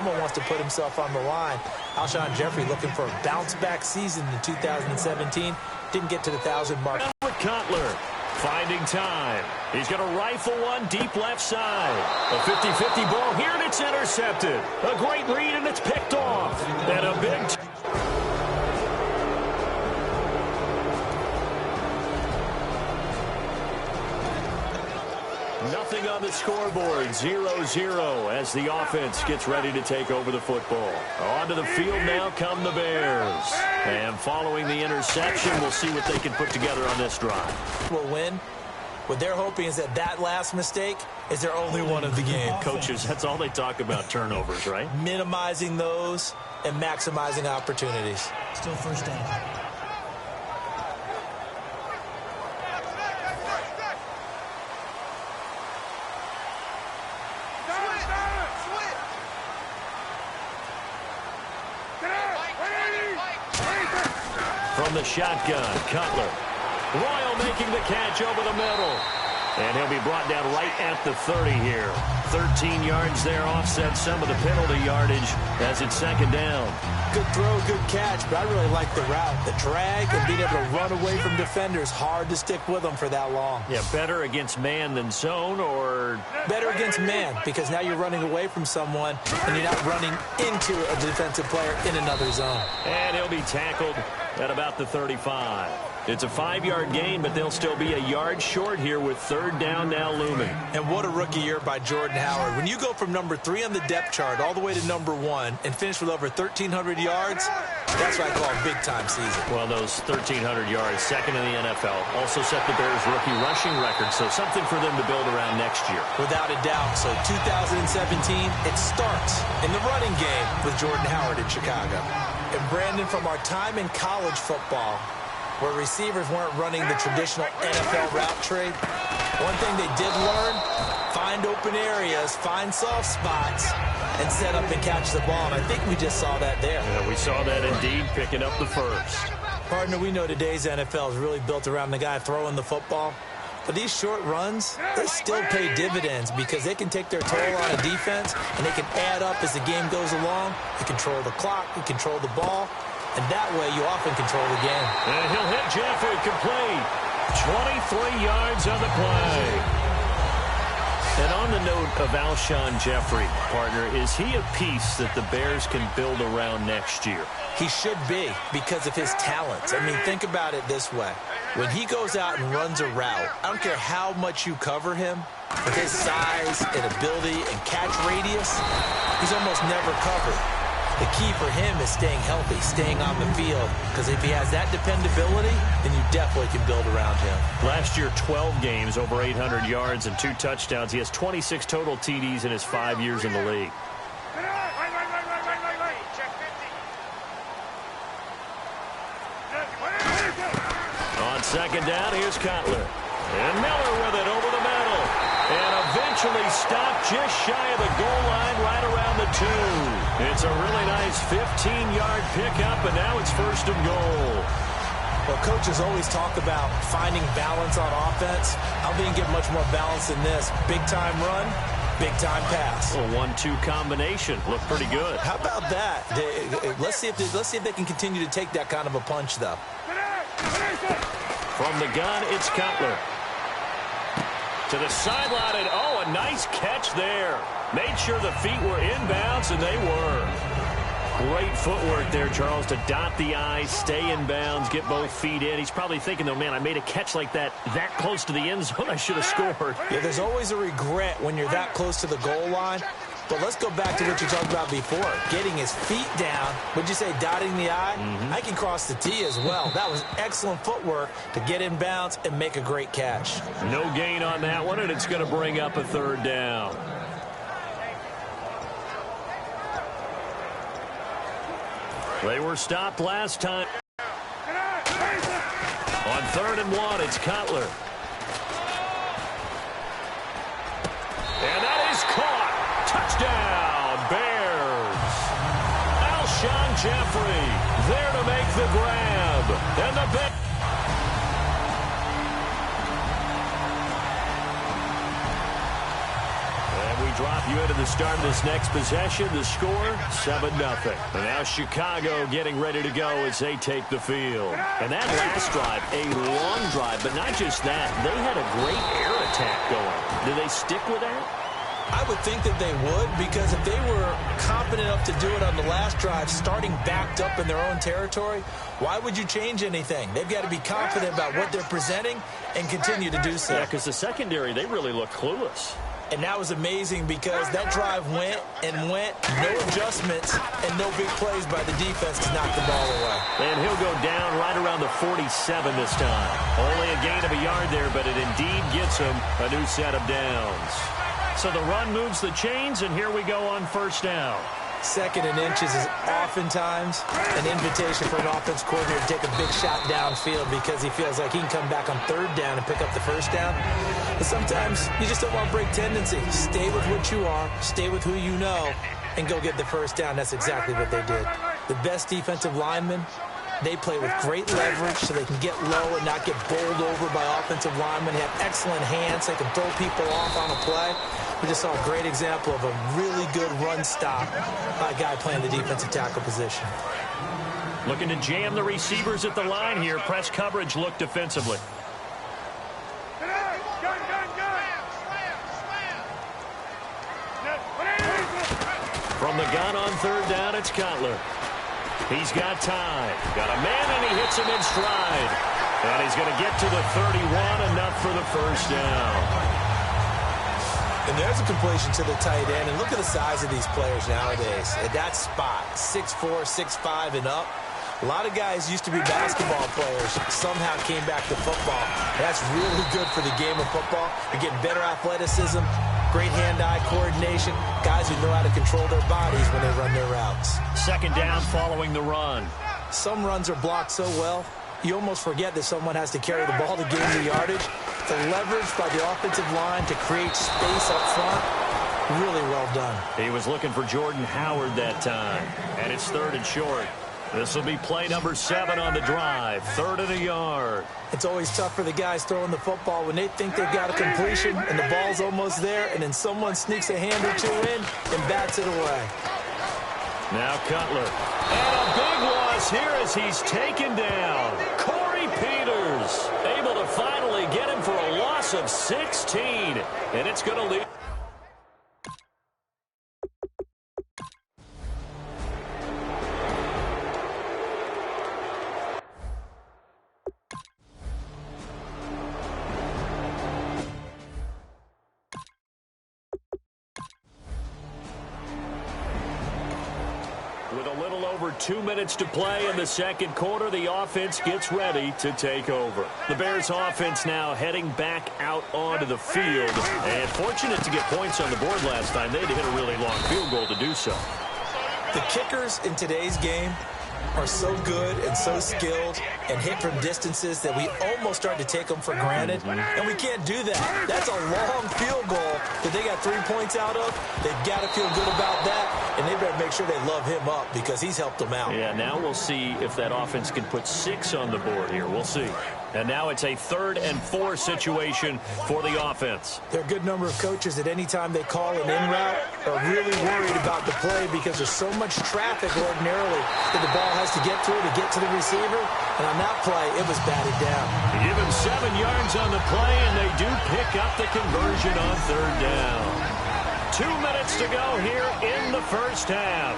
Someone wants to put himself on the line. Alshon Jeffrey looking for a bounce-back season in 2017. Didn't get to the 1,000 mark. Cutler finding time. He's going to rifle one deep left side. A 50-50 ball here, and it's intercepted. A great read, and it's picked off. And a big... Nothing on the scoreboard, 0-0 as the offense gets ready to take over the football. Onto the field now come the Bears. And following the interception, we'll see what they can put together on this drive. Will win. What they're hoping is that last mistake is their only one of the game. Coaches, that's all they talk about, turnovers, right? Minimizing those and maximizing opportunities. Still first down. From the shotgun, Cutler. Royal making the catch over the middle. And he'll be brought down right at the 30 here. 13 yards there, offset some of the penalty yardage as it's second down. Good throw, good catch, but I really like the route. The drag and being able to run away from defenders. Hard to stick with them for that long. Yeah, better against man than zone, or... Better against man, because now you're running away from someone and you're not running into a defensive player in another zone. And he'll be tackled at about the 35. It's a 5-yard gain, but they'll still be a yard short here with third down now looming. And what a rookie year by Jordan Howard. When you go from number 3 on the depth chart all the way to number 1 and finish with over 1,300 yards, that's what I call a big-time season. Well, those 1,300 yards, second in the NFL, also set the Bears' rookie rushing record, so something for them to build around next year. Without a doubt. So 2017, it starts in the running game with Jordan Howard in Chicago. And Brandon, from our time in college football, where receivers weren't running the traditional NFL route tree, one thing they did learn, find open areas, find soft spots, and set up and catch the ball. And I think we just saw that there. Yeah, we saw that indeed, picking up the first. Partner, we know today's NFL is really built around the guy throwing the football. But these short runs, they still pay dividends because they can take their toll on a defense, and they can add up as the game goes along. They control the clock, they control the ball, and that way you often control the game. And he'll hit Jeffrey, complete. 23 yards on the play. And on the note of Alshon Jeffrey, partner, is he a piece that the Bears can build around next year? He should be, because of his talents. I mean, think about it this way. When he goes out and runs a route, I don't care how much you cover him, with his size and ability and catch radius, he's almost never covered. The key for him is staying healthy, staying on the field, because if he has that dependability, then you definitely can build around him. Last year, 12 games, over 800 yards and 2 touchdowns. He has 26 total TDs in his 5 years in the league. On second down, here's Cutler. And Miller with it over the middle. And eventually stopped just shy of the goal line right around the 2. It's a really nice 15-yard pickup, and now it's first and goal. Well, coaches always talk about finding balance on offense. I don't think you get much more balance than this. Big-time run, big-time pass. A 1-2 combination. Looked pretty good. How about that? Let's see if they can continue to take that kind of a punch, though. From the gun, it's Cutler. To the sideline, and oh, a nice catch there. Made sure the feet were inbounds, and they were. Great footwork there, Charles, to dot the I's, stay in bounds, get both feet in. He's probably thinking, though, man, I made a catch like that close to the end zone. I should have scored. Yeah, there's always a regret when you're that close to the goal line. But let's go back to what you talked about before. Getting his feet down. Would you say dotting the I? I can cross the T as well. That was excellent footwork to get in bounds and make a great catch. No gain on that one, and it's going to bring up a third down. They were stopped last time. On 3rd and 1, it's Cutler. And that is caught. Touchdown, Bears. Alshon Jeffrey there to make the grab. And the Bears. And we drop you into the start of this next possession. The score, 7-0. And now Chicago getting ready to go as they take the field. And that last drive, a long drive, but not just that. They had a great air attack going. Do they stick with that? I would think that they would, because if they were competent enough to do it on the last drive, starting backed up in their own territory, why would you change anything? They've got to be confident about what they're presenting and continue to do so. Yeah, because the secondary, they really look clueless. And that was amazing because that drive went and went, no adjustments, and no big plays by the defense to knock the ball away. And he'll go down right around the 47 this time. Only a gain of a yard there, but it indeed gets him a new set of downs. So the run moves the chains, and here we go on first down. 2nd and inches is oftentimes an invitation for an offense coordinator to take a big shot downfield because he feels like he can come back on 3rd down and pick up the 1st down. But sometimes you just don't want to break tendency. Stay with what you are, stay with who you know, and go get the 1st down. That's exactly what they did. The best defensive linemen, they play with great leverage so they can get low and not get bowled over by offensive linemen. They have excellent hands. They can throw people off on a play. We just saw a great example of a really good run stop by a guy playing the defensive tackle position. Looking to jam the receivers at the line here. Press coverage look defensively. From the gun on 3rd down, it's Cutler. He's got time. Got a man, and he hits him in stride. And he's going to get to the 31, enough for the 1st down. And there's a completion to the tight end. And look at the size of these players nowadays. At that spot, 6'4", 6'5", and up. A lot of guys used to be basketball players, somehow came back to football. That's really good for the game of football. You're getting better athleticism, great hand-eye coordination, guys who know how to control their bodies when they run their routes. 2nd down following the run. Some runs are blocked so well, you almost forget that someone has to carry the ball to gain the yardage. The leverage by the offensive line to create space up front, really well done. He was looking for Jordan Howard that time, and it's 3rd and short. This will be play number 7 on the drive, 3rd and a yard. It's always tough for the guys throwing the football when they think they've got a completion and the ball's almost there, and then someone sneaks a hand or two in and bats it away. Now Cutler. And a big loss here as he's taken down. Corey Peters able to finally get him for a loss of 16. And it's going to lead. With a little over 2 minutes to play in the 2nd quarter, the offense gets ready to take over. The Bears offense now heading back out onto the field. And fortunate to get points on the board last time. They had to hit a really long field goal to do so. The kickers in today's game are so good and so skilled and hit from distances that we almost start to take them for granted. And we can't do that. That's a long field goal that they got 3 points out of. They've got to feel good about that, and they better make sure they love him up because he's helped them out. Yeah, now we'll see if that offense can put 6 on the board here. We'll see. And now it's a 3rd and 4 situation for the offense. There are a good number of coaches at any time they call an in route are really worried about the play because there's so much traffic ordinarily that the ball has to get through to get to the receiver. And on that play, it was batted down. Give him 7 yards on the play, and they do pick up the conversion on 3rd down. 2 minutes to go here in the 1st half.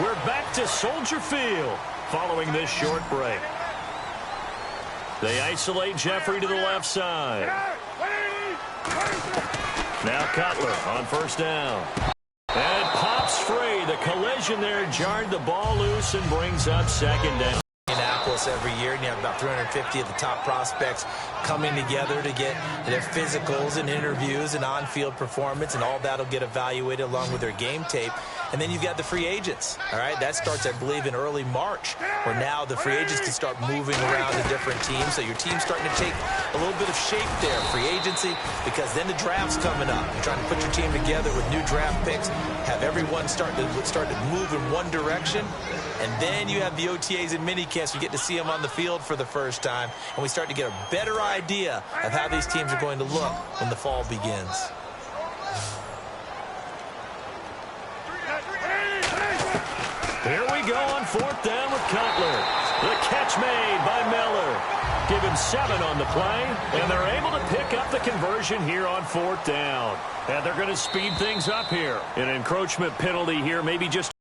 We're back to Soldier Field following this short break. They isolate Jeffrey to the left side. Now Cutler on 1st down. And it pops free. The collision there jarred the ball loose and brings up 2nd down. Every year, and you have about 350 of the top prospects coming together to get their physicals and interviews and on-field performance, and all that'll get evaluated along with their game tape. And then you've got the free agents, all right? That starts, I believe, in early March, where now the free agents can start moving around to different teams. So your team's starting to take a little bit of shape there, free agency, because then the draft's coming up. You're trying to put your team together with new draft picks, have everyone start to move in one direction, and then you have the OTAs and minicamps. You get to see them on the field for the first time, and we start to get a better idea of how these teams are going to look when the fall begins. go on 4th down with Cutler. The catch made by Miller. Give him 7 on the play, and they're able to pick up the conversion here on 4th down. And they're going to speed things up here. An encroachment penalty here, maybe just